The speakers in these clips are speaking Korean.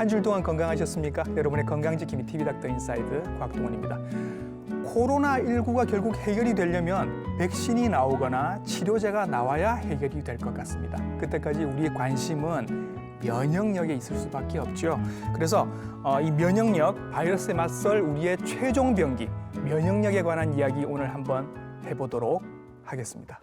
한 줄 동안 건강하셨습니까? 여러분의 건강지킴이 TV닥터 인사이드 곽동원입니다. 코로나19가 결국 해결이 되려면 백신이 나오거나 치료제가 나와야 해결이 될 것 같습니다. 그때까지 우리의 관심은 면역력에 있을 수밖에 없죠. 그래서 이 면역력, 바이러스에 맞설 우리의 최종 병기, 면역력에 관한 이야기 오늘 한번 해보도록 하겠습니다.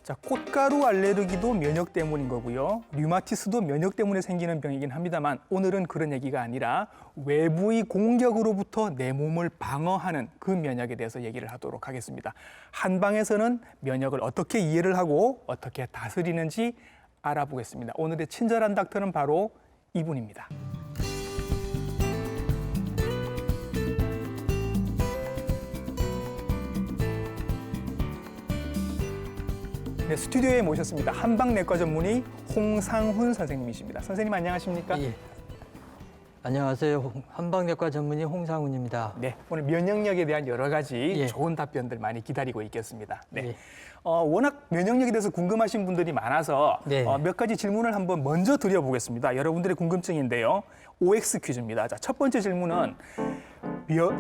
자, 꽃가루 알레르기도 면역 때문인 거고요. 류마티스도 면역 때문에 생기는 병이긴 합니다만 오늘은 그런 얘기가 아니라 외부의 공격으로부터 내 몸을 방어하는 그 면역에 대해서 얘기를 하도록 하겠습니다. 한방에서는 면역을 어떻게 이해를 하고 어떻게 다스리는지 알아보겠습니다. 오늘의 친절한 닥터는 바로 이분입니다. 네, 스튜디오에 모셨습니다. 한방내과 전문의 홍상훈 선생님이십니다. 선생님 안녕하십니까? 예. 안녕하세요. 한방내과 전문의 홍상훈입니다. 네, 오늘 면역력에 대한 여러 가지 예. 좋은 답변들 많이 기다리고 있겠습니다. 네. 예. 워낙 면역력에 대해서 궁금하신 분들이 많아서 네. 몇 가지 질문을 한번 먼저 드려보겠습니다. 여러분들의 궁금증인데요. OX 퀴즈입니다. 자, 첫 번째 질문은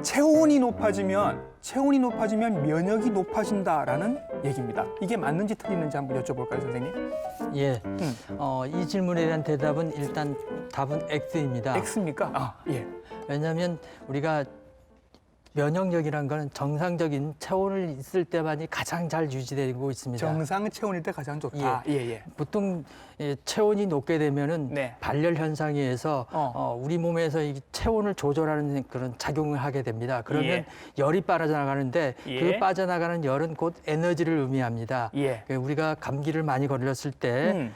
체온이 높아지면 면역이 높아진다라는 얘기입니다. 이게 맞는지 틀리는지 한번 여쭤볼까요, 선생님? 예. 이 질문에 대한 대답은 일단 답은 X입니다. X입니까? 예. 왜냐하면 우리가 면역력이란 거는 정상적인 체온을 있을 때만이 가장 잘 유지되고 있습니다. 정상 체온일 때 가장 좋다. 예. 보통 체온이 높게 되면은 네. 발열 현상에 의해서 우리 몸에서 이 체온을 조절하는 그런 작용을 하게 됩니다. 그러면 예. 열이 빠져나가는데 예. 그 빠져나가는 열은 곧 에너지를 의미합니다. 예. 우리가 감기를 많이 걸렸을 때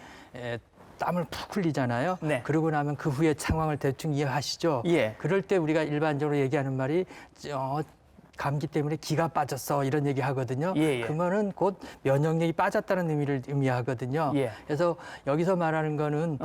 땀을 푹 흘리잖아요. 네. 그러고 나면 그 후에 상황을 대충 이해하시죠? 예. 그럴 때 우리가 일반적으로 얘기하는 말이 감기 때문에 기가 빠졌어 이런 얘기 하거든요. 예. 그 말은 곧 면역력이 빠졌다는 의미를 의미하거든요. 예. 그래서 여기서 말하는 거는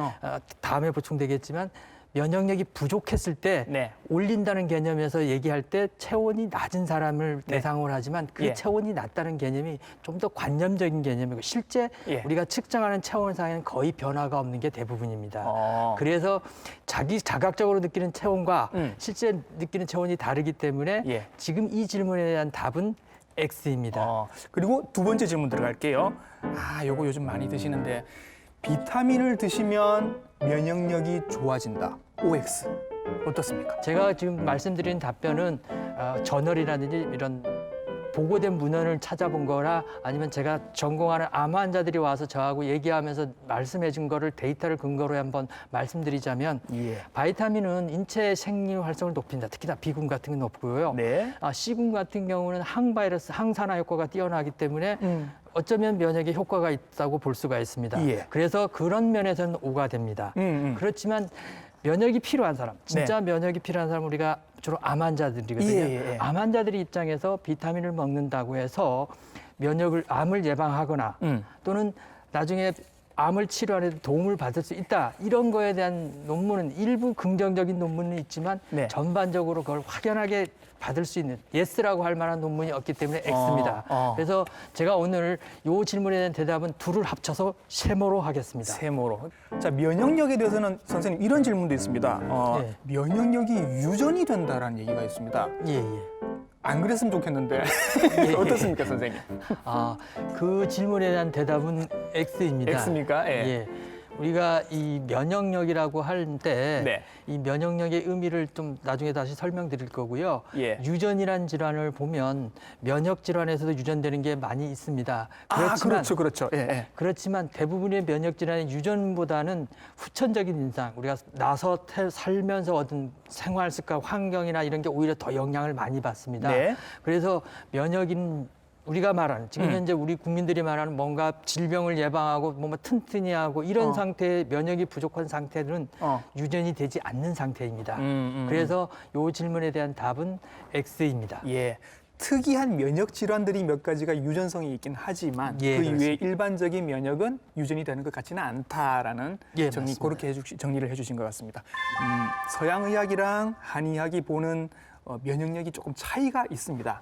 다음에 보충되겠지만 면역력이 부족했을 때 네. 올린다는 개념에서 얘기할 때 체온이 낮은 사람을 네. 대상으로 하지만 그 예. 체온이 낮다는 개념이 좀 더 관념적인 개념이고 실제 예. 우리가 측정하는 체온상에는 거의 변화가 없는 게 대부분입니다. 그래서 자각적으로 느끼는 체온과 실제 느끼는 체온이 다르기 때문에 예. 지금 이 질문에 대한 답은 X입니다. 그리고 두 번째 질문 들어갈게요. 요거 요즘 많이 드시는데 비타민을 드시면 면역력이 좋아진다. OX. 어떻습니까? 제가 지금 말씀드린 답변은 저널이라든지 이런 보고된 문헌을 찾아본 거라 아니면 제가 전공하는 암 환자들이 와서 저하고 얘기하면서 말씀해 준 거를 데이터를 근거로 한번 말씀드리자면 예. 바이타민은 인체 생리 활성을 높인다. 특히나 B군 같은 게 높고요. 네. C군 같은 경우는 항바이러스, 항산화 효과가 뛰어나기 때문에 어쩌면 면역에 효과가 있다고 볼 수가 있습니다. 예. 그래서 그런 면에서는 O가 됩니다. 그렇지만 면역이 필요한 사람, 진짜 면역이 필요한 사람 우리가 주로 암 환자들이거든요. 예. 암 환자들 입장에서 비타민을 먹는다고 해서 암을 예방하거나 또는 나중에 암을 치료하는 데 도움을 받을 수 있다. 이런 거에 대한 논문은 일부 긍정적인 논문은 있지만 네. 전반적으로 그걸 확연하게 받을 수 있는 예스라고 할 만한 논문이 없기 때문에 X입니다. 그래서 제가 오늘 이 질문에 대한 대답은 둘을 합쳐서 세모로 하겠습니다. 세모로. 자, 면역력에 대해서는 선생님 이런 질문도 있습니다. 네. 면역력이 유전이 된다라는 얘기가 있습니다. 예. 안 그랬으면 좋겠는데 어떻습니까, 선생님? 그 질문에 대한 대답은 X입니다. X입니까? 예. 예. 우리가 이 면역력이라고 할 때 네. 이 면역력의 의미를 좀 나중에 다시 설명드릴 거고요. 예. 유전이란 질환을 보면 면역 질환에서도 유전되는 게 많이 있습니다. 그렇죠. 예. 그렇지만 대부분의 면역 질환의 유전보다는 후천적인 인상, 우리가 나서 살면서 얻은 생활 습관, 환경이나 이런 게 오히려 더 영향을 많이 받습니다. 네. 그래서 면역인 우리가 말하는 지금 현재 우리 국민들이 말하는 뭔가 질병을 예방하고 뭔가 튼튼히 하고 이런 상태의 면역이 부족한 상태는 유전이 되지 않는 상태입니다. 그래서 이 질문에 대한 답은 X입니다. 예. 특이한 면역 질환들이 몇 가지가 유전성이 있긴 하지만 그 이외에 일반적인 면역은 유전이 되는 것 같지는 않다라는 그렇게 정리를 해주신 것 같습니다. 서양 의학이랑 한의학이 보는 면역력이 조금 차이가 있습니다.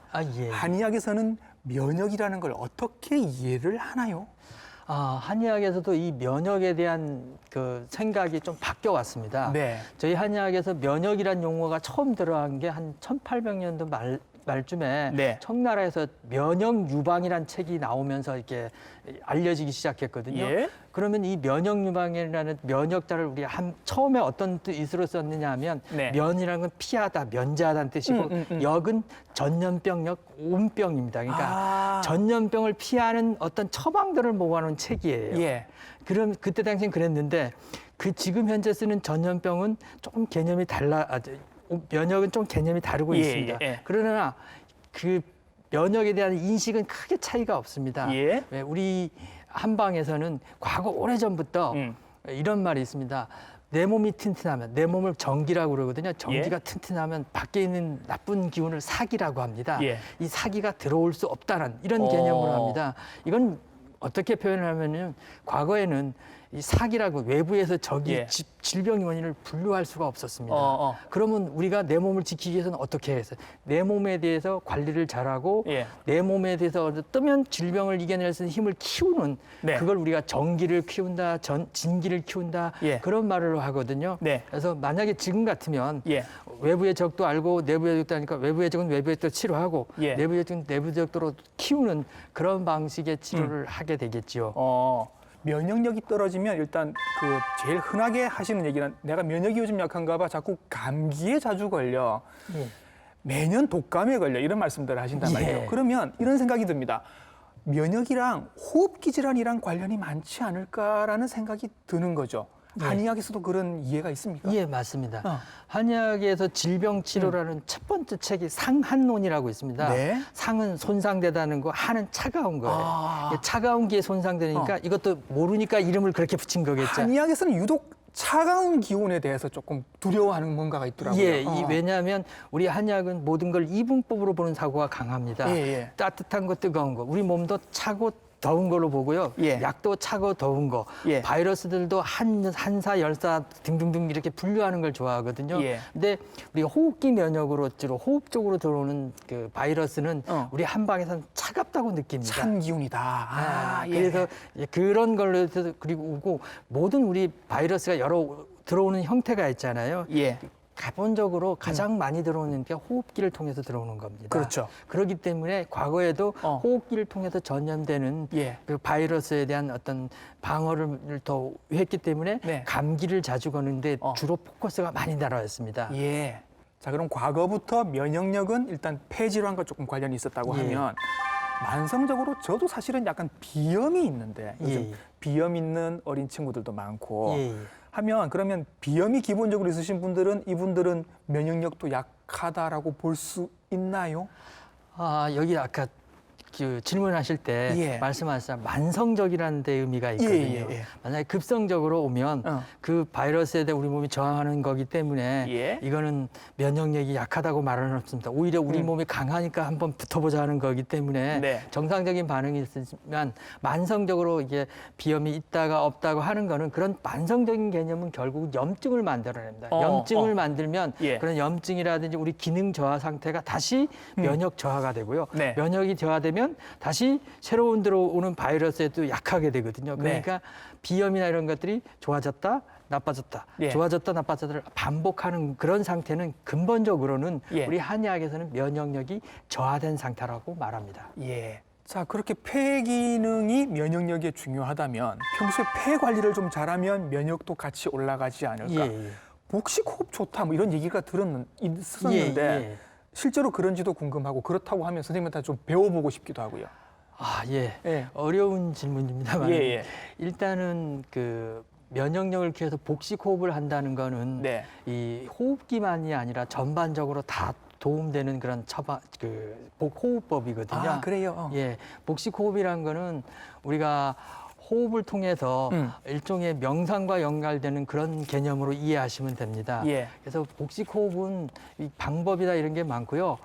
한의학에서는 면역이라는 걸 어떻게 이해를 하나요? 한의학에서도 이 면역에 대한 그 생각이 좀 바뀌어 왔습니다. 네. 저희 한의학에서 면역이란 용어가 처음 들어간 게 한 1800년도 말쯤에 네. 청나라에서 면역 유방이란 책이 나오면서 이렇게 알려지기 시작했거든요. 예. 그러면 이 면역 유방이라는 면역자를 우리 처음에 어떤 뜻으로 썼느냐 하면 네. 면이라는 건 피하다, 면제하다는 뜻이고 역은 전염병, 온병입니다. 그러니까 전염병을 피하는 어떤 처방들을 모아놓은 책이에요. 예. 그럼 그때 당시엔 그랬는데 지금 현재 쓰는 전염병은 조금 개념이 면역은 좀 개념이 다르고 예, 있습니다. 예. 그러나 그 면역에 대한 인식은 크게 차이가 없습니다. 예. 왜 우리 한방에서는 과거 오래전부터 이런 말이 있습니다. 내 몸이 튼튼하면, 내 몸을 정기라고 그러거든요. 정기가 튼튼하면 밖에 있는 나쁜 기운을 사기라고 합니다. 예. 이 사기가 들어올 수 없다는 이런 개념으로 합니다. 이건 어떻게 표현하면은 과거에는 이 사기라고 외부에서 적이 예. 질병 원인을 분류할 수가 없었습니다. 그러면 우리가 내 몸을 지키기 위해서는 어떻게 해서 내 몸에 대해서 관리를 잘하고 예. 내 몸에 대해서 뜨면 질병을 이겨낼 수 있는 힘을 키우는 네. 그걸 우리가 정기를 키운다, 진기를 키운다 예. 그런 말을 하거든요. 네. 그래서 만약에 지금 같으면 예. 외부의 적도 알고 내부의 적도 아니까 외부의 적은 외부의 적도 치료하고 예. 내부의 적은 내부의 적도로 키우는 그런 방식의 치료를 하게 되겠죠. 면역력이 떨어지면 일단 그 제일 흔하게 하시는 얘기는 내가 면역이 요즘 약한가 봐 자꾸 감기에 자주 걸려. 예. 매년 독감에 걸려. 이런 말씀들을 하신단 말이에요. 예. 그러면 이런 생각이 듭니다. 면역이랑 호흡기 질환이랑 관련이 많지 않을까라는 생각이 드는 거죠. 예. 한의학에서도 그런 이해가 있습니까? 예, 맞습니다. 한의학에서 질병 치료라는 첫 번째 책이 상한론이라고 있습니다. 네. 상은 손상되다는 거, 한은 차가운 거예요. 차가운 기에 손상되니까 이것도 모르니까 이름을 그렇게 붙인 거겠죠. 한의학에서는 유독 차가운 기운에 대해서 조금 두려워하는 뭔가가 있더라고요. 예, 왜냐하면 우리 한의학은 모든 걸 이분법으로 보는 사고가 강합니다. 예, 예. 따뜻한 거, 뜨거운 거. 우리 몸도 차고 더운 걸로 보고요. 예. 약도 차고 더운 거. 예. 바이러스들도 한사, 열사 등등등 이렇게 분류하는 걸 좋아하거든요. 예. 근데 우리 호흡기 면역으로 주로 호흡 쪽으로 들어오는 그 바이러스는 우리 한방에서는 차갑다고 느낍니다. 찬 기운이다. 예. 그래서 그런 걸로 해서 그리고 모든 우리 바이러스가 여러 들어오는 형태가 있잖아요. 예. 기본적으로 가장 많이 들어오는 게 호흡기를 통해서 들어오는 겁니다. 그렇죠. 그렇기 때문에 과거에도 호흡기를 통해서 전염되는 예. 그 바이러스에 대한 어떤 방어를 더 했기 때문에 네. 감기를 자주 거는데 주로 포커스가 많이 날아왔습니다. 예. 자, 그럼 과거부터 면역력은 일단 폐질환과 조금 관련이 있었다고 예. 하면 만성적으로 저도 사실은 약간 비염이 있는데 요즘 예. 비염 있는 어린 친구들도 많고 예. 하면 그러면 비염이 기본적으로 있으신 분들은 이분들은 면역력도 약하다라고 볼 수 있나요? 여기 아까 그 질문하실 때 예. 말씀하셨잖아요. 만성적이라는 데 의미가 있거든요. 예. 만약에 급성적으로 오면 그 바이러스에 대해 우리 몸이 저항하는 거기 때문에 예. 이거는 면역력이 약하다고 말하는 없습니다. 오히려 우리 몸이 강하니까 한번 붙어보자 하는 거기 때문에 네. 정상적인 반응이 있으면 만성적으로 이게 비염이 있다가 없다고 하는 거는 그런 만성적인 개념은 결국 염증을 만들어냅니다. 염증을 만들면 예. 그런 염증이라든지 우리 기능 저하 상태가 다시 면역 저하가 되고요. 네. 면역이 저하되면 다시 새로운 들어오는 바이러스에도 약하게 되거든요. 그러니까 비염이나 이런 것들이 좋아졌다, 나빠졌다, 예. 좋아졌다, 나빠졌다를 반복하는 그런 상태는 근본적으로는 예. 우리 한의학에서는 면역력이 저하된 상태라고 말합니다. 예. 자, 그렇게 폐 기능이 면역력에 중요하다면 평소에 폐 관리를 좀 잘하면 면역도 같이 올라가지 않을까? 복식 호흡 좋다 뭐 이런 얘기가 있었는데 실제로 그런지도 궁금하고 그렇다고 하면 선생님한테 좀 배워보고 싶기도 하고요. 예. 어려운 질문입니다만 예. 일단은 그 면역력을 키워서 복식 호흡을 한다는 거는 네. 이 호흡기만이 아니라 전반적으로 다 도움되는 그런 호흡법이거든요. 그래요? 예, 복식 호흡이라는 거는 우리가 호흡을 통해서 일종의 명상과 연결되는 그런 개념으로 이해하시면 됩니다. 예. 그래서 복식 호흡은 이 방법이다 이런 게 많고요.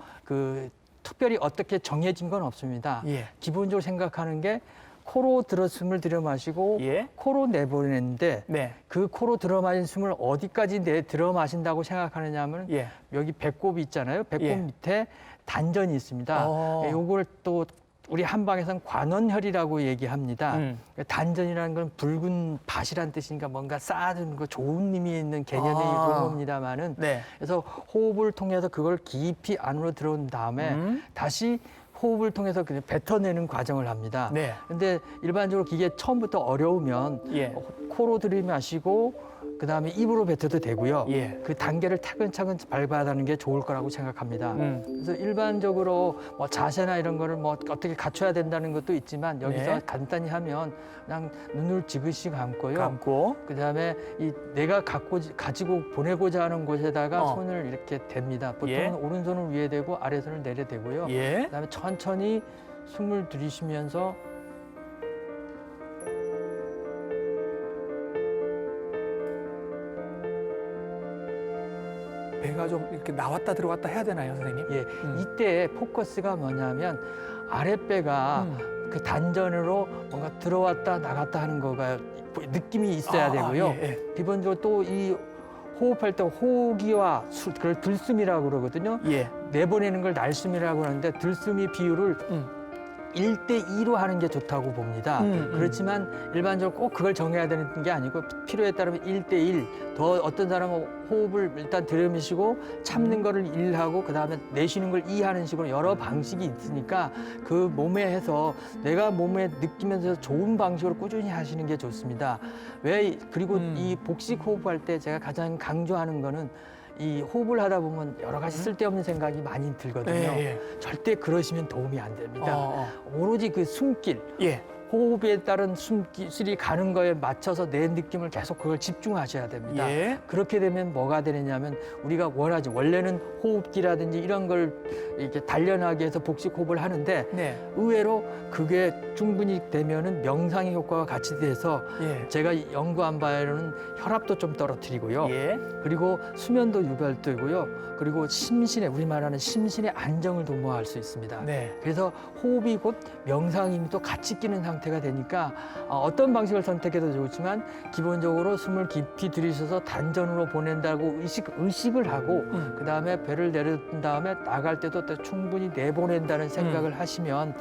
특별히 어떻게 정해진 건 없습니다. 예. 기본적으로 생각하는 게 코로 숨을 들여 마시고 예. 코로 내보내는데 네. 그 코로 들어 마신 숨을 어디까지 들어 마신다고 생각하느냐 하면 여기 배꼽이 있잖아요. 배꼽 밑에 단전이 있습니다. 요걸 또 우리 한방에서는 관원혈이라고 얘기합니다. 단전이라는 건 붉은 밭이란 뜻이니까 뭔가 쌓아두는 거 좋은 의미 있는 개념의 용어입니다만은 네. 그래서 호흡을 통해서 그걸 깊이 안으로 들어온 다음에 다시 호흡을 통해서 그냥 뱉어내는 과정을 합니다. 네. 근데 일반적으로 이게 처음부터 어려우면 예. 코로 들이마시고 그다음에 입으로 뱉어도 되고요. 예. 그 단계를 차근차근 밟아가는 게 좋을 거라고 생각합니다. 그래서 일반적으로 뭐 자세나 이런 거를 뭐 어떻게 갖춰야 된다는 것도 있지만 여기서 네. 간단히 하면 그냥 눈을 지그시 감고요. 감고. 그다음에 이 내가 가지고 보내고자 하는 곳에다가 손을 이렇게 댑니다. 보통은 예. 오른손을 위에 대고 아래손을 내려 대고요. 예. 그다음에 천천히 숨을 들이쉬면서 배가 좀 이렇게 나왔다 들어갔다 해야 되나요, 선생님? 예, 이때 포커스가 뭐냐면 아랫배가 그 단전으로 뭔가 들어왔다 나갔다 하는 거가 느낌이 있어야 되고요. 예, 예. 기본적으로 또 이 호흡할 때 호기와 그걸 들숨이라고 그러거든요. 예. 내보내는 걸 날숨이라고 하는데 들숨이 비율을 1대2로 하는 게 좋다고 봅니다. 그렇지만 일반적으로 꼭 그걸 정해야 되는 게 아니고 필요에 따르면 1대1. 더 어떤 사람은 호흡을 일단 들이마시고 참는 거를 1하고 그다음에 내쉬는 걸 2하는 식으로 여러 방식이 있으니까 그 몸에 해서 내가 몸에 느끼면서 좋은 방식으로 꾸준히 하시는 게 좋습니다. 그리고 이 복식 호흡할 때 제가 가장 강조하는 거는 이 호흡을 하다 보면 여러 가지 쓸데없는 생각이 많이 들거든요. 예, 절대 그러시면 도움이 안 됩니다. 오로지 그 숨길, 예. 호흡에 따른 숨길이 가는 거에 맞춰서 내 느낌을 계속 그걸 집중하셔야 됩니다. 예. 그렇게 되면 뭐가 되느냐면 우리가 원하지 원래는 호흡기라든지 이런 걸 이렇게 단련하기 위해서 복식 호흡을 하는데 네. 의외로 그게 충분히 되면은 명상의 효과가 같이 돼서 예. 제가 연구한 바에는 혈압도 좀 떨어뜨리고요. 예. 그리고 수면도 유발되고요. 그리고 심신의 우리 말하는 심신의 안정을 도모할 수 있습니다. 네. 그래서 호흡이 곧 명상임이 또 같이 끼는 상태가 되니까 어떤 방식을 선택해도 좋지만 기본적으로 숨을 깊이 들이셔서 단전으로 보낸다고 의식을 하고 그다음에 배를 내려둔 다음에 나갈 때도 또 충분히 내보낸다는 생각을 하시면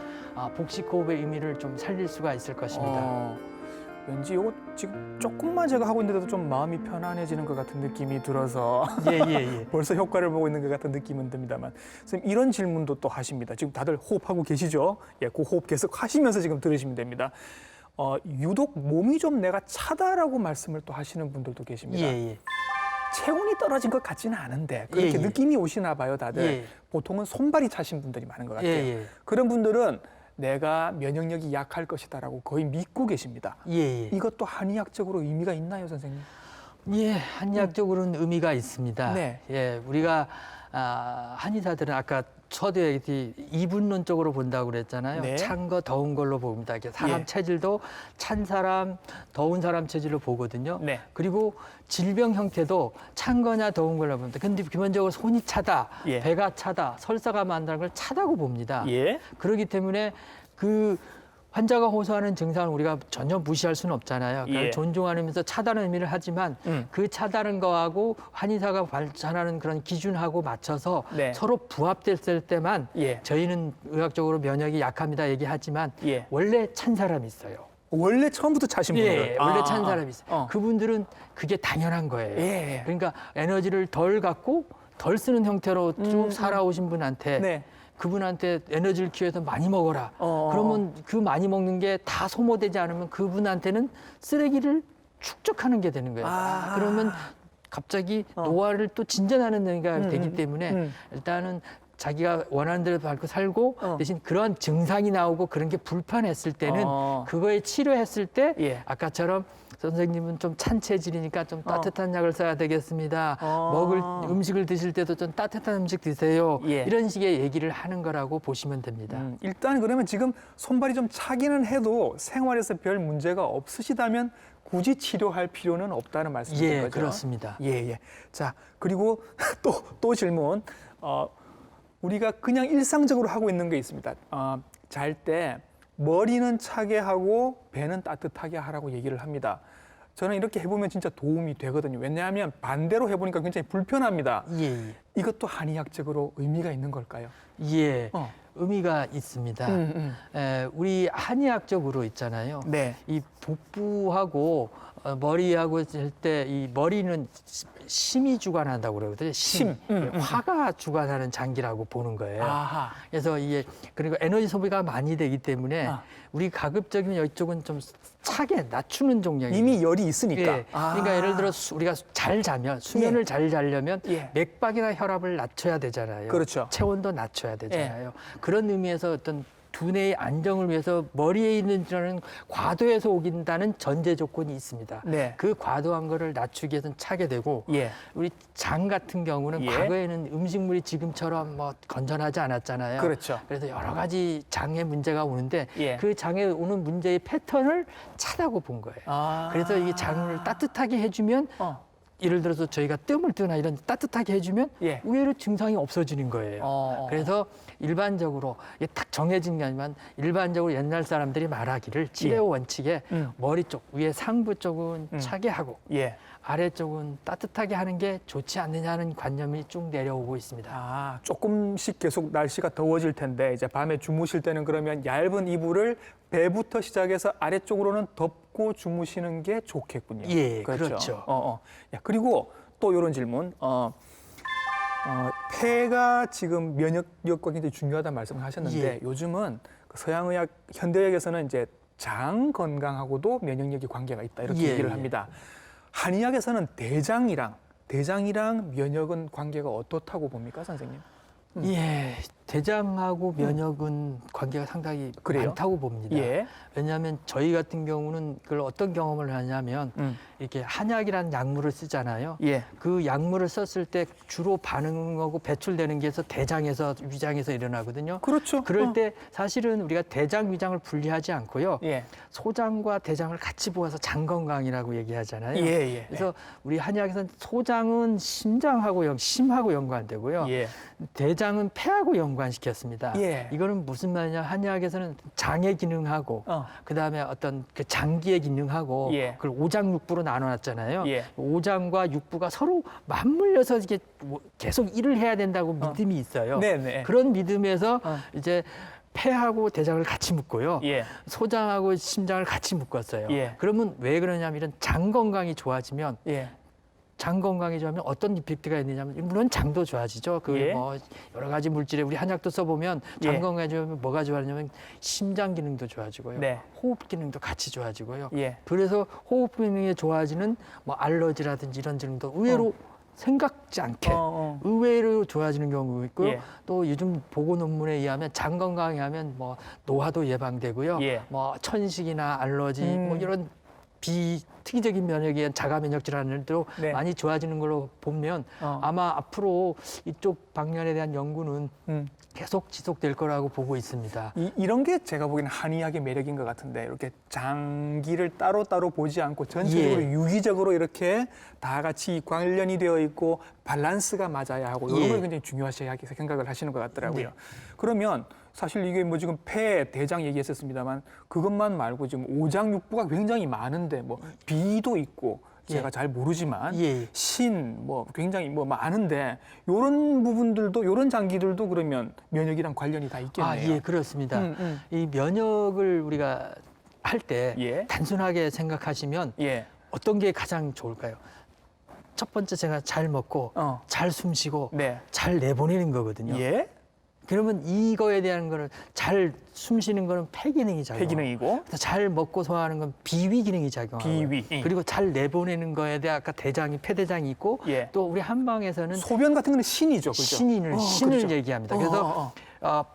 복식 호흡의 의미를 좀 살릴 수가 있을 것입니다. 왠지 이거 지금 조금만 제가 하고 있는데도 좀 마음이 편안해지는 것 같은 느낌이 들어서 예. 벌써 효과를 보고 있는 것 같은 느낌은 듭니다만 선생님 이런 질문도 또 하십니다. 지금 다들 호흡하고 계시죠? 예, 그 호흡 계속 하시면서 지금 들으시면 됩니다. 유독 몸이 좀 내가 차다라고 말씀을 또 하시는 분들도 계십니다. 예. 체온이 떨어진 것 같지는 않은데 그렇게 예. 느낌이 오시나 봐요, 다들. 예. 보통은 손발이 차신 분들이 많은 것 같아요. 예. 그런 분들은 내가 면역력이 약할 것이다라고 거의 믿고 계십니다. 예. 이것도 한의학적으로 의미가 있나요, 선생님? 예, 한의학적으로는 의미가 있습니다. 네. 예, 우리가 한의사들은 아까 서두에 이분론적으로 본다고 그랬잖아요. 네. 찬 거, 더운 걸로 봅니다. 이렇게 사람 예. 체질도 찬 사람, 더운 사람 체질로 보거든요. 네. 그리고 질병 형태도 찬 거냐 더운 걸로 봅니다. 근데 기본적으로 손이 차다, 예. 배가 차다, 설사가 만다는 걸 차다고 봅니다. 예. 그렇기 때문에 그 환자가 호소하는 증상을 우리가 전혀 무시할 수는 없잖아요. 그걸 예. 존중하면서 차다는 의미를 하지만 그 차다는 거하고 한의사가 발전하는 그런 기준하고 맞춰서 네. 서로 부합됐을 때만 예. 저희는 의학적으로 면역이 약합니다 얘기하지만 예. 원래 찬 사람이 있어요. 원래 처음부터 차신 분들. 예, 원래 찬 사람이 있어요. 어. 그분들은 그게 당연한 거예요. 예. 그러니까 에너지를 덜 갖고 덜 쓰는 형태로 쭉 살아오신 분한테 네. 그분한테 에너지를 키워서 많이 먹어라. 어. 그러면 그 많이 먹는 게 다 소모되지 않으면 그분한테는 쓰레기를 축적하는 게 되는 거예요. 그러면 갑자기 노화를 또 진전하는 얘기가 되기 때문에 일단은 자기가 원하는 대로 밟고 살고 대신 그런 증상이 나오고 그런 게 불편했을 때는 그거에 치료했을 때 예. 아까처럼 선생님은 좀 찬 체질이니까 좀 따뜻한 약을 써야 되겠습니다. 먹을 음식을 드실 때도 좀 따뜻한 음식 드세요. 예. 이런 식의 얘기를 하는 거라고 보시면 됩니다. 일단 그러면 지금 손발이 좀 차기는 해도 생활에서 별 문제가 없으시다면 굳이 치료할 필요는 없다는 말씀이신 예, 거죠? 그렇습니다. 예. 자, 그리고 또 질문. 우리가 그냥 일상적으로 하고 있는 게 있습니다. 잘 때 머리는 차게 하고 배는 따뜻하게 하라고 얘기를 합니다. 저는 이렇게 해보면 진짜 도움이 되거든요. 왜냐하면 반대로 해보니까 굉장히 불편합니다. 예. 이것도 한의학적으로 의미가 있는 걸까요? 예. 의미가 있습니다. 우리 한의학적으로 있잖아요. 네. 이 복부하고 머리하고 할 때 이 머리는 심이 주관한다고 그러거든요. 심. 화가 주관하는 장기라고 보는 거예요. 아하. 그래서 이게 그리고 에너지 소비가 많이 되기 때문에 아. 우리 가급적이면 이쪽은 좀 차게 낮추는 종량이 이미 열이 있으니까. 예. 그러니까 예를 들어 우리가 잘 자면 수면을 잘 자려면 예. 맥박이나 혈압을 낮춰야 되잖아요. 그렇죠. 체온도 낮춰야 되잖아요. 그런 의미에서 어떤 두뇌의 안정을 위해서 머리에 있는 질환은 과도해서 오긴다는 전제 조건이 있습니다. 네. 그 과도한 거를 낮추기 위해서는 차게 되고 예. 우리 장 같은 경우는 예. 과거에는 음식물이 지금처럼 뭐 건전하지 않았잖아요. 그렇죠. 그래서 여러 가지 장에 문제가 오는데 예. 그 장에 오는 문제의 패턴을 차다고 본 거예요. 아. 그래서 이 장을 따뜻하게 해주면 예를 들어서 저희가 뜸을 뜨나 이런 따뜻하게 해주면 예. 의외로 증상이 없어지는 거예요. 그래서 일반적으로 이게 딱 정해진 게 아니지만 일반적으로 옛날 사람들이 말하기를 치레오 원칙에 머리 쪽, 위에 상부 쪽은 차게 하고 예. 아래쪽은 따뜻하게 하는 게 좋지 않느냐는 관념이 쭉 내려오고 있습니다. 아, 조금씩 계속 날씨가 더워질 텐데 이제 밤에 주무실 때는 그러면 얇은 이불을 배부터 시작해서 아래쪽으로는 덮고 주무시는 게 좋겠군요. 예, 그렇죠. 야, 그리고 또 이런 질문. 폐가 지금 면역력과 굉장히 중요하다는 말씀을 하셨는데 예. 요즘은 그 서양의학, 현대의학에서는 이제 장 건강하고도 면역력이 관계가 있다 이렇게 예, 얘기를 예. 합니다. 한의학에서는 대장이랑 면역은 관계가 어떻다고 봅니까, 선생님? 예, 대장하고 면역은 관계가 상당히 그래요? 많다고 봅니다. 예. 왜냐하면 저희 같은 경우는 그걸 어떤 경험을 하냐면 이렇게 한약이라는 약물을 쓰잖아요. 예. 그 약물을 썼을 때 주로 반응하고 배출되는 게 대장에서 위장에서 일어나거든요. 그렇죠. 그럴 때 사실은 우리가 대장, 위장을 분리하지 않고요. 예. 소장과 대장을 같이 모아서 장 건강이라고 얘기하잖아요. 예, 예. 그래서 우리 한의학에서는 소장은 심하고 연관되고요. 예. 대장은 폐하고 연관시켰습니다. 예. 이거는 무슨 말이냐? 한의학에서는 장의 기능하고 그다음에 어떤 그 장기의 기능하고 예. 그걸 오장육부로 나눠놨잖아요. 예. 오장과 육부가 서로 맞물려서 이게 계속 일을 해야 된다고 믿음이 있어요. 네네. 그런 믿음에서 이제 폐하고 대장을 같이 묶고요. 예. 소장하고 심장을 같이 묶었어요. 예. 그러면 왜 그러냐면 이런 장 건강이 좋아지면 예. 장 건강이 좋아하면 어떤 이펙트가 있느냐면 물론 장도 좋아지죠. 그 예. 뭐 여러 가지 물질에 우리 한약도 써보면 장 예. 건강이 좋아지면 뭐가 좋아지냐면 심장 기능도 좋아지고요. 네. 호흡 기능도 같이 좋아지고요. 예. 그래서 호흡 기능이 좋아지는 뭐 알러지라든지 이런 기능도 의외로 생각지 않게 의외로 좋아지는 경우가 있고요. 예. 또 요즘 보고 논문에 의하면 장 건강에 하면 뭐 노화도 예방되고요. 예. 뭐 천식이나 알러지 뭐 이런 비특이적인 면역에 의한 자가 면역 질환들도 네. 많이 좋아지는 걸로 보면 아마 앞으로 이쪽 방면에 대한 연구는 계속 지속될 거라고 보고 있습니다. 이런 게 제가 보기에는 한의학의 매력인 것 같은데 이렇게 장기를 따로따로 보지 않고 전체적으로 예. 유기적으로 이렇게 다 같이 관련이 되어 있고 밸런스가 맞아야 하고 이런 예. 걸 굉장히 중요하게 생각을 하시는 것 같더라고요. 네. 그러면 사실 이게 뭐 지금 폐, 대장 얘기했었습니다만 그것만 말고 지금 오장육부가 굉장히 많은데 뭐 비도 있고 제가 예. 잘 모르지만 예. 신 뭐 굉장히 뭐 많은데 요런 부분들도 요런 장기들도 그러면 면역이랑 관련이 다 있겠네요. 아, 예, 그렇습니다. 이 면역을 우리가 할 때 예. 단순하게 생각하시면 예. 어떤 게 가장 좋을까요? 첫 번째 제가 잘 먹고 잘 숨쉬고 네. 잘 내보내는 거거든요. 예. 그러면 이거에 대한 거는 잘 숨쉬는 거는 폐 기능이 작용. 폐 기능이고 그래서 잘 먹고 소화하는 건 비위 기능이 작용하고. 비위. 그리고 잘 내보내는 거에 대해 아까 대장이 폐대장이 있고 예. 또 우리 한방에서는 소변 같은 거는 신이죠, 그죠? 신을 그렇죠. 얘기합니다. 그래서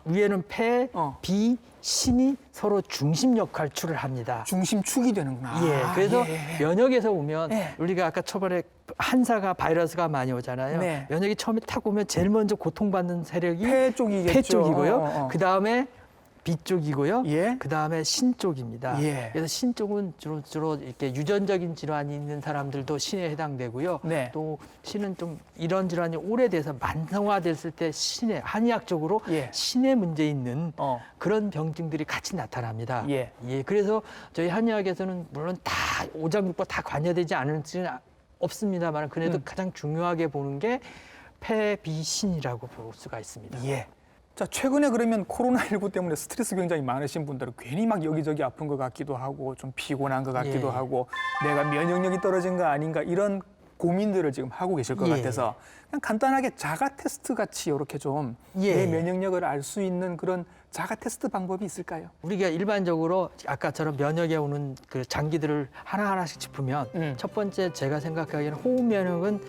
위에는 폐, 비, 신이 서로 중심 역할을 합니다. 중심축이 되는구나. 예, 그래서 예. 면역에서 오면 예. 우리가 아까 초반에 한사가 바이러스가 많이 오잖아요. 네. 면역이 처음에 탁 오면 제일 먼저 고통받는 세력이 폐 쪽이겠죠. 폐 쪽이고요. 그 다음에 비 쪽이고요. 예. 그 다음에 신 쪽입니다. 예. 그래서 신 쪽은 주로 이렇게 유전적인 질환이 있는 사람들도 신에 해당되고요. 네. 또 신은 좀 이런 질환이 오래돼서 만성화됐을 때 신의 한의학적으로 예. 신에 문제 있는 그런 병증들이 같이 나타납니다. 예. 그래서 저희 한의학에서는 물론 다 오장육부 다 관여되지 않을지는 없습니다만 그래도 가장 중요하게 보는 게 폐비신이라고 볼 수가 있습니다. 예. 자, 최근에 그러면 코로나19 때문에 스트레스 굉장히 많으신 분들은 괜히 막 여기저기 아픈 것 같기도 하고 좀 피곤한 것 같기도 예. 하고 내가 면역력이 떨어진 거 아닌가 이런 고민들을 지금 하고 계실 것 예. 같아서 그냥 간단하게 자가 테스트 같이 이렇게 좀 내 예. 면역력을 알 수 있는 그런 자가 테스트 방법이 있을까요? 우리가 일반적으로 아까처럼 면역에 오는 그 장기들을 하나하나씩 짚으면 첫 번째 제가 생각하기에는 호흡 면역은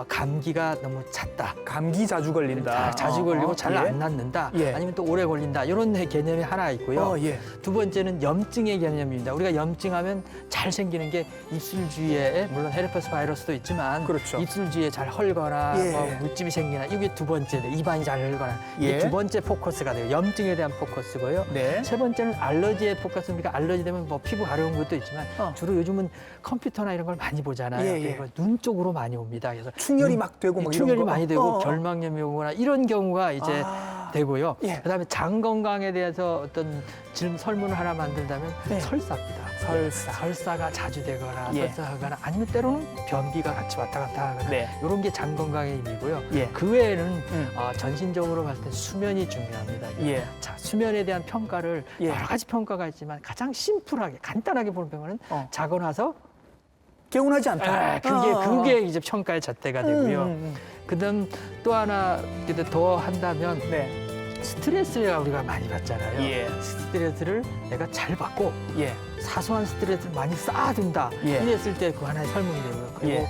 감기가 너무 잦다. 감기 자주 걸린다. 자주 걸리고 잘 예. 안 낫는다. 예. 아니면 또 오래 걸린다. 이런 개념이 하나 있고요. 예. 두 번째는 염증의 개념입니다. 우리가 염증하면 잘 생기는 게 입술 주위에 물론 헤르페스 바이러스도 있지만 그렇죠. 입술 주위에 잘 헐거나 예. 뭐 물집이 생기나 이게 두 번째 입안이 잘 헐거나 예. 이게 두 번째 포커스가 돼요. 염증에 대한 포커스고요. 네. 세 번째는 알러지의 포커스입니다. 알러지 되면 뭐 피부 가려운 것도 있지만 주로 요즘은 컴퓨터나 이런 걸 많이 보잖아요. 예, 예. 그리고 눈 쪽으로 많이 옵니다. 그래서 충혈이 막 되고 뭐 이런 충혈이 거? 많이 되고 결막염이 오거나 이런 경우가 이제 되고요. 예. 그다음에 장 건강에 대해서 어떤 설문을 하나 만들자면 네. 설사입니다. 설사가 자주 되거나 예. 설사하거나 아니면 때로는 변비가 같이 왔다 갔다 하거나 네. 이런 게 장 건강의 의미고요. 예. 그 외에는 전신적으로 봤을 때 수면이 중요합니다. 예. 자, 수면에 대한 평가를 예. 여러 가지 평가가 있지만 가장 심플하게 간단하게 보는 평가는 자고 나서 개운하지 않다. 그게 이제 평가의 잣대가 되고요. 음. 그다음 또 하나 더 한다면 네. 스트레스를 우리가 많이 받잖아요. 예. 스트레스를 내가 잘 받고 예. 사소한 스트레스를 많이 쌓아둔다. 예. 이랬을 때 그 하나의 설문이 되고요. 그리고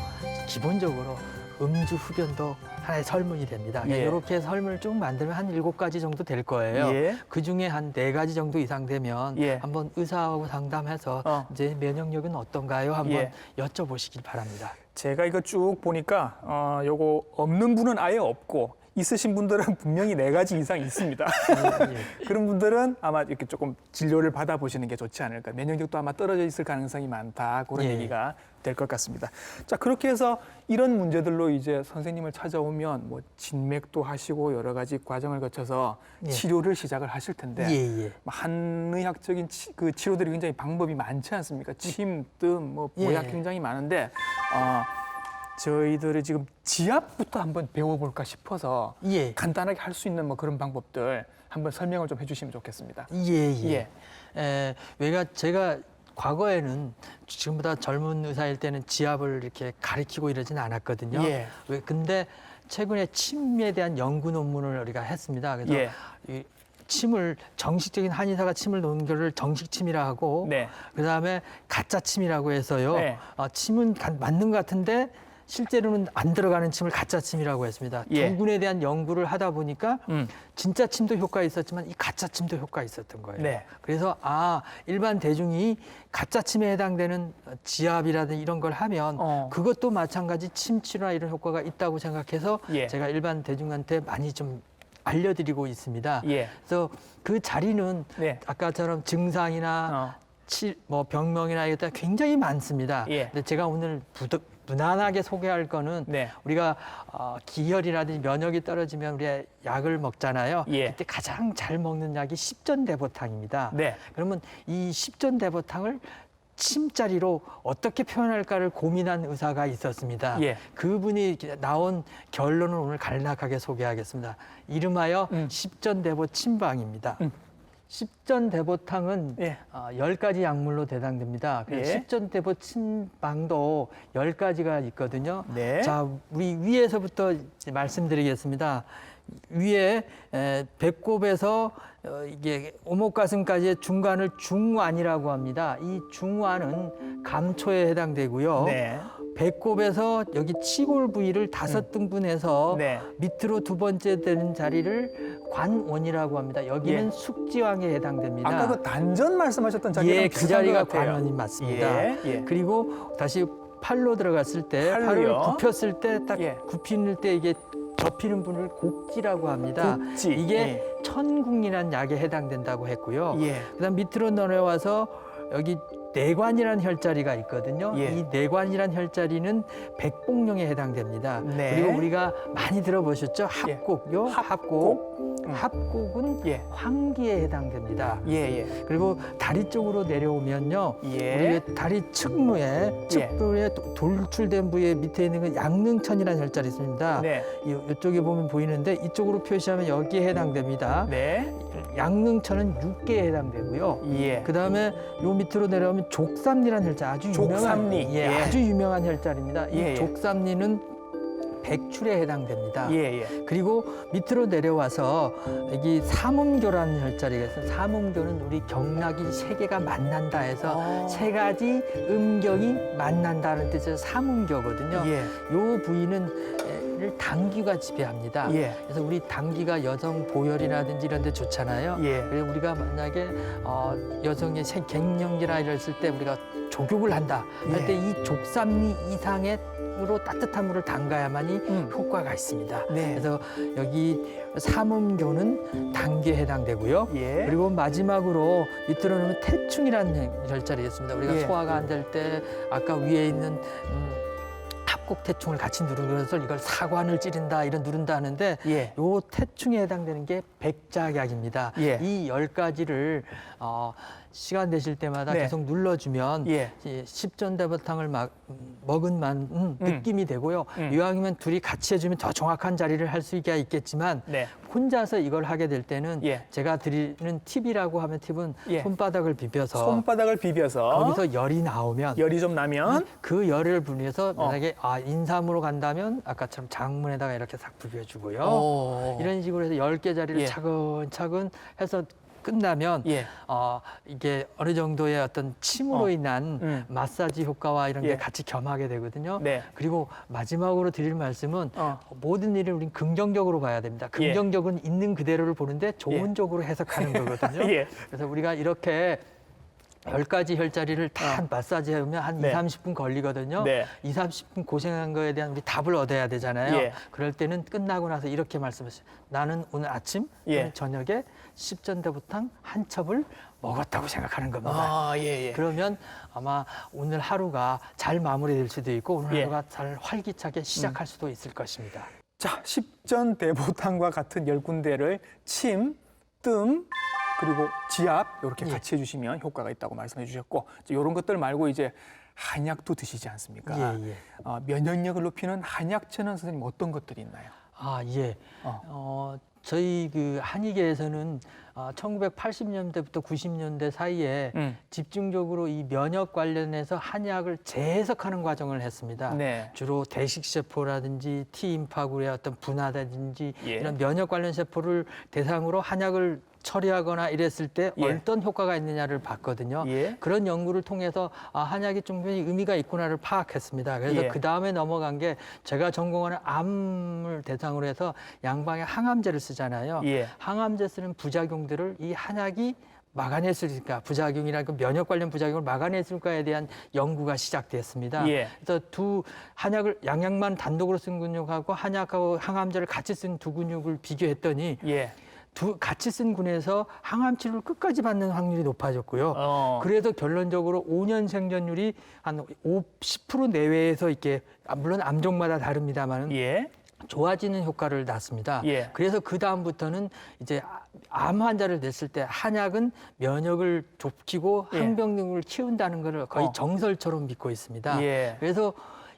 기본적으로 음주 흡연도 하나의 설문이 됩니다. 예. 이렇게 설문을 쭉 만들면 한 7가지 정도 될 거예요. 예. 그중에 한 4가지 정도 이상 되면 예. 한번 의사하고 상담해서 이제 면역력은 어떤가요? 한번 예. 여쭤보시길 바랍니다. 제가 이거 쭉 보니까 요거 없는 분은 아예 없고 있으신 분들은 분명히 4가지 이상 있습니다. 예. 그런 분들은 아마 이렇게 조금 진료를 받아보시는 게 좋지 않을까. 면역력도 아마 떨어져 있을 가능성이 많다. 그런 예. 얘기가 될 것 같습니다. 자, 그렇게 해서 이런 문제들로 이제 선생님을 찾아오면 뭐 진맥도 하시고 여러 가지 과정을 거쳐서 예. 치료를 시작을 하실 텐데 예. 한의학적인 그 치료들이 굉장히 방법이 많지 않습니까? 침, 뜸, 뭐 보약 예. 굉장히 많은데 저희들이 지금 지압부터 한번 배워볼까 싶어서 예. 간단하게 할 수 있는 뭐 그런 방법들 한번 설명을 좀 해주시면 좋겠습니다. 예. 제가 과거에는 지금보다 젊은 의사일 때는 지압을 이렇게 가리키고 이러진 않았거든요. 예. 근데 최근에 침에 대한 연구 논문을 우리가 했습니다. 그래서 예. 이 침을 정식적인 한의사가 침을 놓는 거를 정식침이라 하고 네. 그다음에 가짜 침이라고 해서요. 네. 침은 맞는 것 같은데 실제로는 안 들어가는 침을 가짜 침이라고 했습니다. 예. 두 군에 대한 연구를 하다 보니까 진짜 침도 효과가 있었지만 이 가짜 침도 효과가 있었던 거예요. 네. 그래서 일반 대중이 가짜 침에 해당되는 지압이라든지 이런 걸 하면 그것도 마찬가지 침 치료나 이런 효과가 있다고 생각해서 예. 제가 일반 대중한테 많이 좀 알려드리고 있습니다. 예. 그래서 그 자리는 네. 아까처럼 증상이나 병명이나 이것들 굉장히 많습니다. 예. 근데 제가 오늘 무난하게 소개할 거는 네. 우리가 기혈이라든지 면역이 떨어지면 우리가 약을 먹잖아요. 예. 그때 가장 잘 먹는 약이 십전대보탕입니다. 네. 그러면 이 십전대보탕을 침자리로 어떻게 표현할까를 고민한 의사가 있었습니다. 예. 그분이 나온 결론을 오늘 간략하게 소개하겠습니다. 이름하여 십전대보 침방입니다. 십전대보탕은 예. 10가지 약물로 대상됩니다. 그래서 예. 십전대보 침방도 10가지가 있거든요. 네. 자, 우리 위에서부터 말씀드리겠습니다. 위에 배꼽에서 이게 오목가슴까지의 중간을 중완이라고 합니다. 이 중완은 감초에 해당되고요. 네. 배꼽에서 여기 치골 부위를 5등분해서 네. 밑으로 두 번째 되는 자리를 관원이라고 합니다. 여기는 예. 숙지왕에 해당됩니다. 아까 그 단전 말씀하셨던 자리랑 그 비슷한 자리가 것 같아요. 관원이 맞습니다. 예. 그리고 다시 팔로 들어갔을 때 팔로요? 팔을 굽혔을 때 딱 예. 굽히는 때 이게 접히는 분을 곡지라고 합니다. 곡지. 이게 천궁이라는 약에 해당된다고 했고요. 예. 그다음 밑으로 내려와서 여기 내관이라는 혈자리가 있거든요. 예. 이 내관이라는 혈자리는 백복령에 해당됩니다. 네. 그리고 우리가 많이 들어보셨죠? 합곡요. 합곡. 합곡은 예. 황기에 해당됩니다. 예, 예. 그리고 다리 쪽으로 내려오면요. 예. 우리 다리 측부에 돌출된 부위 밑에 있는 건 양릉천이라는 혈자리 있습니다. 네. 이쪽에 보면 보이는데 이쪽으로 표시하면 여기에 해당됩니다. 네. 양릉천은 육계에 해당되고요. 예. 그 다음에 요 밑으로 내려오면 족삼리라는 혈자, 아주 유명한, 족삼리. 예. 아주 유명한 혈자리입니다. 예, 예. 이 족삼리는 백출에 해당됩니다. 예, 예. 그리고 밑으로 내려와서 여기 삼음교라는 혈자리가 있어요. 삼음교는 우리 경락이 세 개가 만난다 해서 세 가지 음경이 만난다는 뜻에서 삼음교거든요. 예. 요 부위는 당기가 지배합니다. 예. 그래서 우리 당기가 여성 보혈이라든지 이런 데 좋잖아요. 예. 그래서 우리가 만약에 여성의 갱년기라 이랬을 때 우리가 족욕을 한다 할 때 이 족삼리 이상으로 따뜻한 물을 담가야만이 효과가 있습니다. 네. 그래서 여기 삼음교는 당기에 해당되고요. 예. 그리고 마지막으로 밑으로 놓으면 태충이라는 혈자리가 있습니다. 우리가 예. 소화가 안 될 때 아까 위에 있는 합곡 태충을 같이 누르면서 이걸 사관을 찌른다 이런 누른다 하는데 예. 요 태충에 해당되는 게 백작약입니다. 예. 이 10가지를 시간 되실 때마다 네. 계속 눌러주면 예. 십전대보탕을 먹은 느낌이 되고요. 이왕이면 둘이 같이 해주면 더 정확한 자리를 할 수 있겠지만 네. 혼자서 이걸 하게 될 때는 예. 제가 드리는 팁이라고 하면 팁은 예. 손바닥을 비벼서 손바닥을 비벼서 거기서 열이 나오면 열이 좀 나면 그 열을 분해서 만약에 인삼으로 간다면 아까처럼 장문에다가 이렇게 싹 부벼주고요. 이런 식으로 해서 10개 자리를 예. 차근차근 해서 끝나면 예. 이게 어느 정도의 어떤 침으로 인한 마사지 효과와 이런 게 예. 같이 겸하게 되거든요. 네. 그리고 마지막으로 드릴 말씀은 모든 일을 우린 긍정적으로 봐야 됩니다. 예. 긍정적은 있는 그대로를 보는데 좋은 예. 쪽으로 해석하는 거거든요. 예. 그래서 우리가 이렇게 10가지 혈자리를 다 마사지 해보면 한 네. 2, 30분 걸리거든요. 네. 2, 30분 고생한 거에 대한 우리 답을 얻어야 되잖아요. 예. 그럴 때는 끝나고 나서 이렇게 말씀하세요. 나는 오늘 아침, 예. 오늘 저녁에 십전대부탕 한 첩을 먹었다고 생각하는 겁니다. 아, 예, 예. 그러면 아마 오늘 하루가 잘 마무리될 수도 있고 오늘 예. 하루가 잘 활기차게 시작할 수도 있을 것입니다. 자, 십전대보탕과 같은 10군데를 침, 뜸, 그리고 지압 이렇게 예. 같이 해주시면 효과가 있다고 말씀해 주셨고 이런 것들 말고 이제 한약도 드시지 않습니까? 예, 예. 면역력을 높이는 한약재는 선생님 어떤 것들이 있나요? 아, 예. 저희 그 한의계에서는 1980년대부터 90년대 사이에 집중적으로 이 면역 관련해서 한약을 재해석하는 과정을 했습니다. 네. 주로 대식세포라든지 T임파구의 어떤 분화라든지 예. 이런 면역 관련 세포를 대상으로 한약을 처리하거나 이랬을 때 예. 어떤 효과가 있느냐를 봤거든요. 예. 그런 연구를 통해서 한약이 충분히 의미가 있구나를 파악했습니다. 그래서 예. 그 다음에 넘어간 게 제가 전공하는 암을 대상으로 해서 양방에 항암제를 쓰잖아요. 예. 항암제 쓰는 부작용들을 이 한약이 막아냈을까, 부작용이나 그 면역 관련 부작용을 막아냈을까에 대한 연구가 시작됐습니다. 예. 그래서 두 한약을 양약만 단독으로 쓴 근육하고 한약하고 항암제를 같이 쓴 두 근육을 비교했더니 예. 같이 쓴 군에서 항암 치료를 끝까지 받는 확률이 높아졌고요. 그래서 결론적으로 5년 생존율이 한 10% 내외에서 이렇게 물론 암종마다 다릅니다만 예. 좋아지는 효과를 낳습니다. 예. 그래서 그 다음부터는 이제 암 환자를 냈을 때 한약은 면역을 좁히고 예. 항병력을 키운다는 것을 거의 정설처럼 믿고 있습니다. 예. 그래서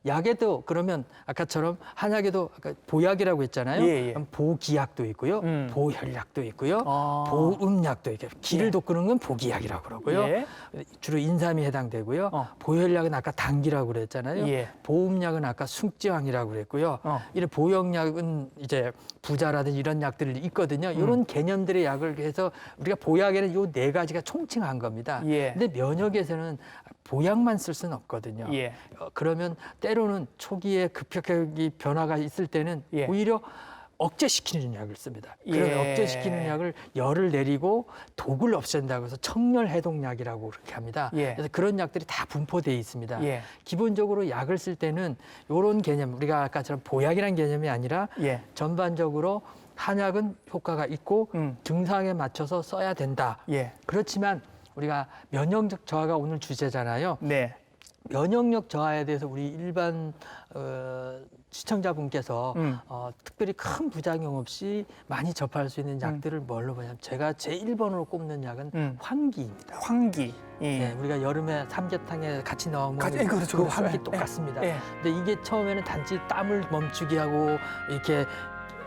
약에도 그러면 아까처럼 한약에도 아까 보약이라고 했잖아요. 예, 예. 그럼 보기약도 있고요. 보혈약도 있고요. 아. 보음약도 있고 기를 예. 돋구는 건 보기약이라고 그러고요. 예. 주로 인삼이 해당되고요. 보혈약은 아까 당기라고 그랬잖아요. 예. 보음약은 아까 숙지황이라고 그랬고요. 이런 보형약은 이제 부자라든지 이런 약들이 있거든요. 이런 개념들의 약을 해서 우리가 보약에는 요 4가지가 총칭한 겁니다. 예. 근데 면역에서는 보약만 쓸 수는 없거든요. 예. 그러면 때로는 초기에 급격하게 변화가 있을 때는 예. 오히려 억제시키는 약을 씁니다. 그런 예. 억제시키는 약을 열을 내리고 독을 없앤다고 해서 청열해독약이라고 그렇게 합니다. 예. 그래서 그런 약들이 다 분포되어 있습니다. 예. 기본적으로 약을 쓸 때는 이런 개념, 우리가 아까처럼 보약이라는 개념이 아니라 예. 전반적으로 한약은 효과가 있고 증상에 맞춰서 써야 된다. 예. 그렇지만 우리가 면역력 저하가 오늘 주제잖아요. 네. 면역력 저하에 대해서 우리 일반 시청자분께서 특별히 큰 부작용 없이 많이 접할 수 있는 약들을 뭘로 보냐면 제가 제1번으로 꼽는 약은 환기입니다. 환기. 예. 네, 우리가 여름에 삼계탕에 같이 넣어 먹는 그렇죠, 그 그렇죠. 환기 예, 똑같습니다. 예. 근데 이게 처음에는 단지 땀을 멈추게 하고 이렇게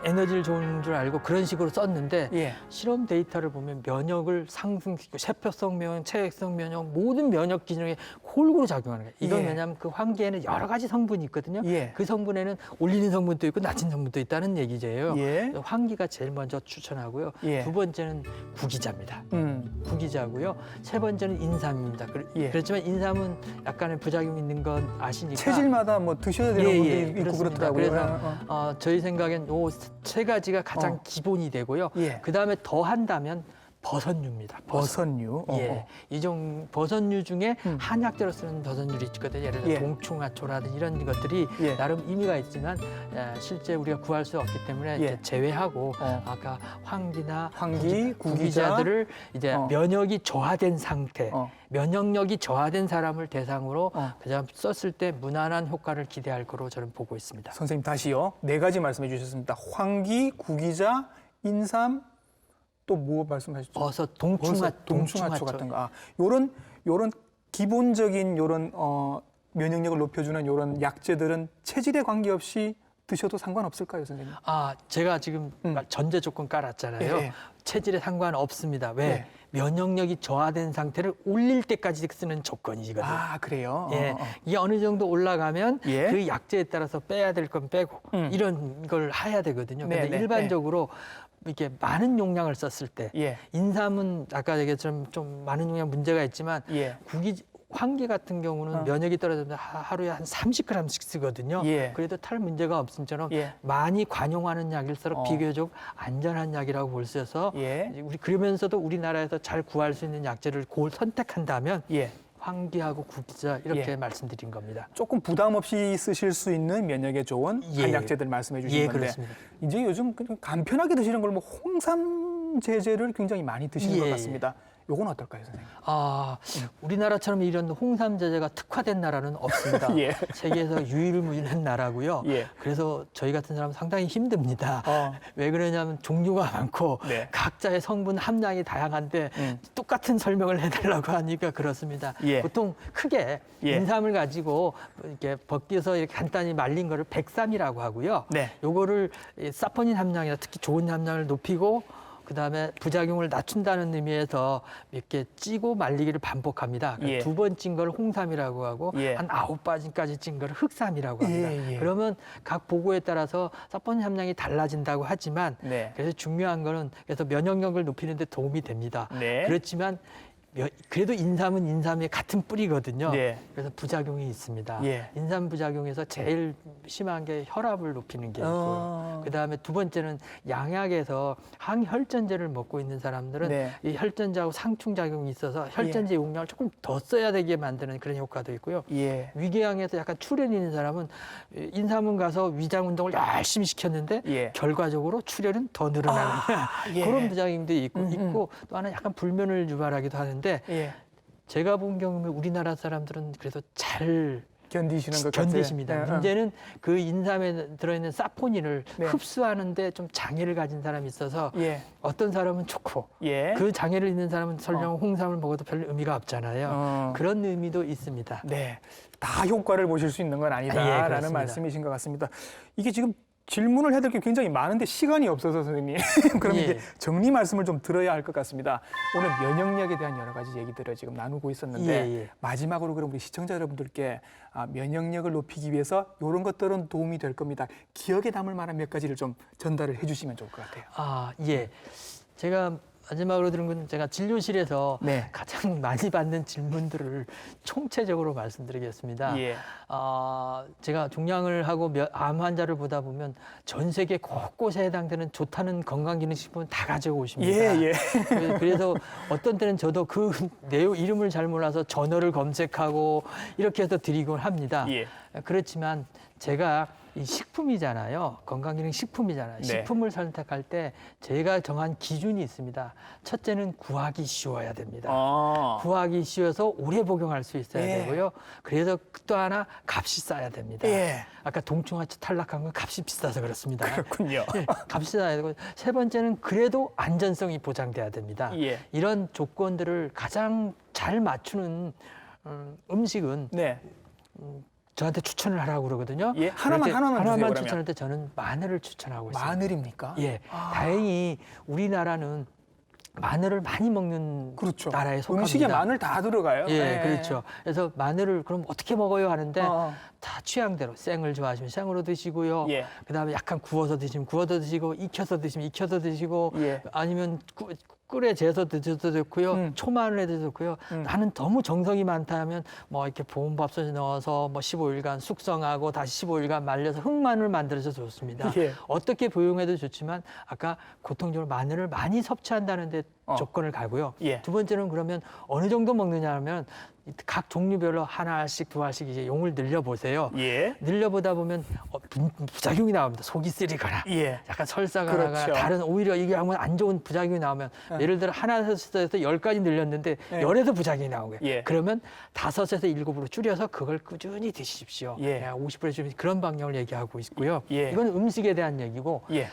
에너지를 주는 줄 알고 그런 식으로 썼는데 예. 실험 데이터를 보면 면역을 상승시키고 세포성 면역, 체액성 면역 모든 면역 기능에 골고루 작용하는 거예요. 이건 예. 왜냐하면 그 환기에는 여러 가지 성분이 있거든요. 예. 그 성분에는 올리는 성분도 있고 낮은 성분도 있다는 얘기예요. 예. 환기가 제일 먼저 추천하고요. 예. 두 번째는 구기자입니다. 음. 구기자고요. 세 번째는 인삼입니다. 예. 그렇지만 인삼은 약간의 부작용이 있는 건 아시니까 체질마다 뭐 드셔야 되는 분도 있고 그렇습니다. 그렇더라고요. 그래서 저희 생각엔 요 세 가지가 가장 기본이 되고요. 예. 그 다음에 더 한다면 버섯류입니다. 버섯류. 예, 이종 버섯류 중에 한약재로 쓰는 버섯류이 있거든요. 예를 들어 예. 동충하초라든지 이런 것들이 예. 나름 의미가 있지만 실제 우리가 구할 수 없기 때문에 예. 이제 제외하고 아까 환기나 환기, 구기자. 구기자들을 이제 면역이 저하된 상태, 어. 면역력이 저하된 사람을 대상으로 그냥 썼을 때 무난한 효과를 기대할 거로 저는 보고 있습니다. 선생님 다시요. 네 가지 말씀해 주셨습니다. 환기, 구기자, 인삼, 또 뭐 말씀하셨죠? 버섯, 동충하초 같은 거. 요런 기본적인 요런 면역력을 높여주는 요런 약재들은 체질에 관계없이 드셔도 상관없을까요, 선생님? 제가 지금 전제 조건 깔았잖아요. 예. 체질에 상관없습니다. 왜? 예. 면역력이 저하된 상태를 올릴 때까지 쓰는 조건이거든요. 그래요? 예, 이게 어느 정도 올라가면 예. 그 약재에 따라서 빼야 될 건 빼고 이런 걸 해야 되거든요. 네, 근데 네, 일반적으로 이렇게 많은 용량을 썼을 때 예. 인삼은 아까 얘기했처럼 좀 많은 용량 문제가 있지만 예. 환기 같은 경우는 면역이 떨어지면 하루에 한 30g씩 쓰거든요. 예. 그래도 탈 문제가 없음처럼 예. 많이 관용하는 약일수록 비교적 안전한 약이라고 볼 수 있어서 예. 우리 그러면서도 우리나라에서 잘 구할 수 있는 약재를 선택한다면 예. 환기하고 구기자 이렇게 예. 말씀드린 겁니다. 조금 부담 없이 쓰실 수 있는 면역에 좋은 예. 한약재들 말씀해 주신 예, 건데 그렇습니다. 이제 요즘 그냥 간편하게 드시는 걸 뭐 홍삼 제제를 굉장히 많이 드시는 것 예. 같습니다. 요건 어떨까요, 선생님? 우리나라처럼 이런 홍삼 제제가 특화된 나라는 없습니다. 예. 세계에서 유일무이한 나라고요. 예. 그래서 저희 같은 사람은 상당히 힘듭니다. 어. 왜 그러냐면 종류가 많고 네. 각자의 성분 함량이 다양한데 똑같은 설명을 해달라고 하니까 그렇습니다. 예. 보통 크게 예. 인삼을 가지고 이렇게 벗겨서 이렇게 간단히 말린 거를 백삼이라고 하고요. 네. 요거를 사포닌 함량이나 특히 좋은 함량을 높이고 그다음에 부작용을 낮춘다는 의미에서 이렇게 찌고 말리기를 반복합니다. 예. 두 번 찐 걸 홍삼이라고 하고 예. 한 9번까지 찐 걸 흑삼이라고 합니다. 예, 예. 그러면 각 보고에 따라서 사포닌 함량이 달라진다고 하지만 네. 그래서 중요한 거는 그래서 면역력을 높이는 데 도움이 됩니다. 네. 그렇지만 그래도 인삼은 인삼의 같은 뿌리거든요. 네. 그래서 부작용이 있습니다. 예. 인삼 부작용에서 제일 심한 게 혈압을 높이는 게 있고요. 그다음에 두 번째는 양약에서 항혈전제를 먹고 있는 사람들은 네. 이 혈전제하고 상충작용이 있어서 혈전제 용량을 조금 더 써야 되게 만드는 그런 효과도 있고요. 예. 위궤양에서 약간 출혈이 있는 사람은 인삼은 가서 위장 운동을 열심히 시켰는데 예. 결과적으로 출혈은 더 늘어나는 예. 그런 부작용도 있고 또 하나 약간 불면을 유발하기도 하는데 예. 제가 본 경우에 우리나라 사람들은 그래도 잘 견디시는 것 견디십니다. 같아요. 문제는 그 인삼에 들어있는 사포닌을 네. 흡수하는데 좀 장애를 가진 사람이 있어서 예. 어떤 사람은 좋고 예. 그 장애를 있는 사람은 설령 홍삼을 먹어도 별 의미가 없잖아요. 그런 의미도 있습니다. 네. 다 효과를 보실 수 있는 건 아니다라는 그렇습니다. 말씀이신 것 같습니다. 이게 지금 질문을 해드릴 게 굉장히 많은데 시간이 없어서 선생님 그럼 예. 이제 정리 말씀을 좀 들어야 할 것 같습니다. 오늘 면역력에 대한 여러 가지 얘기들을 지금 나누고 있었는데 예. 마지막으로 그럼 우리 시청자 여러분들께 면역력을 높이기 위해서 이런 것들은 도움이 될 겁니다. 기억에 남을 만한 몇 가지를 좀 전달을 해주시면 좋을 것 같아요. 예. 제가 마지막으로 들은 건 제가 진료실에서 네. 가장 많이 받는 질문들을 총체적으로 말씀드리겠습니다. 예. 제가 종양을 하고 암 환자를 보다 보면 전 세계 곳곳에 해당되는 좋다는 건강기능식품은 다 가져오십니다. 예. 그래서 어떤 때는 저도 그 내용 이름을 잘 몰라서 전어를 검색하고 이렇게 해서 드리곤 합니다. 예. 그렇지만 제가 이 식품이잖아요. 건강기능 식품이잖아요. 네. 식품을 선택할 때 제가 정한 기준이 있습니다. 첫째는 구하기 쉬워야 됩니다. 구하기 쉬워서 오래 복용할 수 있어야 예. 되고요. 그래서 또 하나 값이 싸야 됩니다. 예. 아까 동충하초 탈락한 건 값이 비싸서 그렇습니다. 그렇군요. 예, 값이 싸야 되고 세 번째는 그래도 안전성이 보장돼야 됩니다. 예. 이런 조건들을 가장 잘 맞추는 음식은 네. 저한테 추천을 하라고 그러거든요. 예, 그럴 때 하나만 주세요, 그러면. 추천할 때 저는 마늘을 추천하고 있습니다. 마늘입니까? 예, 다행히 우리나라는 마늘을 많이 먹는 그렇죠. 나라에 속합니다. 음식에 마늘 다 들어가요. 예, 네. 그렇죠. 그래서 마늘을 그럼 어떻게 먹어요 하는데 어. 다 취향대로 생을 좋아하시면 생으로 드시고요. 예. 그다음에 약간 구워서 드시면 구워서 드시고 익혀서 드시면 익혀서 드시고 예. 아니면 꿀에 재서 드셔도 좋고요. 초마늘에 드셔도 좋고요. 나는 너무 정성이 많다 하면 뭐 이렇게 보온밥솥에 넣어서 뭐 15일간 숙성하고 다시 15일간 말려서 흑마늘 만들어서 좋습니다. 예. 어떻게 복용해도 좋지만 아까 고통적으로 마늘을 많이 섭취한다는 데 조건을 가고요. 예. 두 번째는 그러면 어느 정도 먹느냐 하면 각 종류별로 하나씩 두 알씩 이제 용을 늘려보세요. 예. 늘려보다 보면 부작용이 나옵니다. 속이 쓰리거나 예. 약간 설사가 그렇죠. 나거나 다른 오히려 이게 하면 안 좋은 부작용이 나오면 예를 들어 하나에서 10까지 늘렸는데 예. 열에서 부작용이 나온 거예요. 예. 그러면 5에서 7으로 줄여서 그걸 꾸준히 드십시오. 예. 50% 좀 그런 방향을 얘기하고 있고요. 예. 이건 음식에 대한 얘기고 예.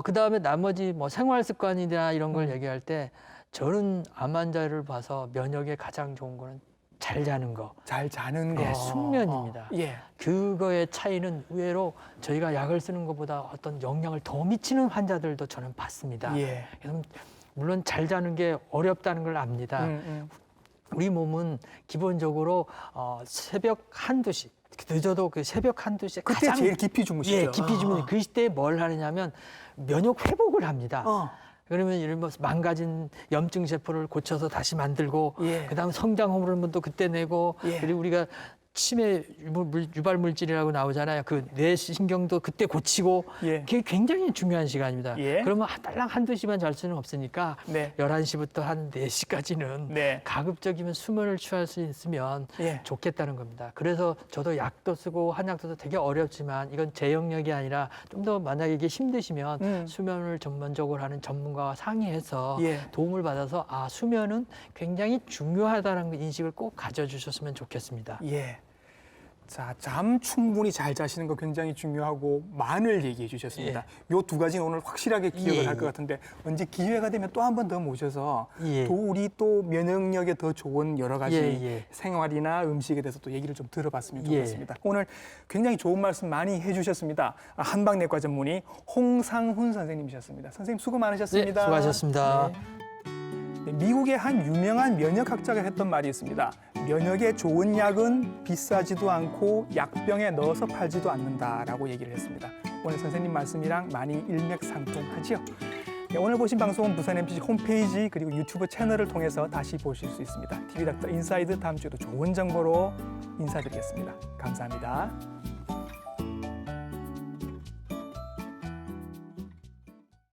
그다음에 나머지 뭐 생활 습관이나 이런 걸 얘기할 때 저는 암 환자를 봐서 면역에 가장 좋은 거는 잘 자는 거. 잘 자는 거. 네, 숙면입니다. 예. 그거의 차이는 의외로 저희가 약을 쓰는 것보다 어떤 영향을 더 미치는 환자들도 저는 봤습니다. 예. 그래서 물론 잘 자는 게 어렵다는 걸 압니다. 우리 몸은 기본적으로 새벽 1~2시, 늦어도 그 새벽 1~2시에 그때 가장 제일 깊이 주무시죠. 예, 깊이 주무시죠. 그 시대에 뭘 하느냐면 면역 회복을 합니다. 그러면 이런 뭐 망가진 염증 세포를 고쳐서 다시 만들고 예. 그다음 성장 호르몬도 그때 내고 예. 그리고 우리가 치매 유발 물질이라고 나오잖아요. 그 뇌신경도 그때 고치고 예. 그게 굉장히 중요한 시간입니다. 예. 그러면 딸랑 1~2시만 잘 수는 없으니까 네. 11시부터 한 4시까지는 네. 가급적이면 수면을 취할 수 있으면 예. 좋겠다는 겁니다. 그래서 저도 약도 쓰고 한약도 쓰고 되게 어렵지만 이건 제 영역이 아니라 좀 더 만약에 이게 힘드시면 수면을 전문적으로 하는 전문가와 상의해서 예. 도움을 받아서 수면은 굉장히 중요하다는 인식을 꼭 가져주셨으면 좋겠습니다. 예. 자, 잠 충분히 잘 자시는 거 굉장히 중요하고 마늘 얘기해 주셨습니다. 요 두 가지는 오늘 확실하게 기억을 예, 할 것 같은데 언제 기회가 되면 또 한 번 더 모셔서 예. 우리 또 면역력에 더 좋은 여러 가지 예. 생활이나 음식에 대해서 또 얘기를 좀 들어봤으면 예. 좋겠습니다. 오늘 굉장히 좋은 말씀 많이 해주셨습니다. 한방내과 전문의 홍상훈 선생님이셨습니다. 선생님 수고 많으셨습니다. 네, 수고하셨습니다. 네, 미국의 한 유명한 면역학자가 했던 말이 있습니다. 면역에 좋은 약은 비싸지도 않고 약병에 넣어서 팔지도 않는다라고 얘기를 했습니다. 오늘 선생님 말씀이랑 많이 일맥상통하지요. 네, 오늘 보신 방송은 부산 MBC 홈페이지 그리고 유튜브 채널을 통해서 다시 보실 수 있습니다. TV닥터 인사이드 다음 주에도 좋은 정보로 인사드리겠습니다. 감사합니다.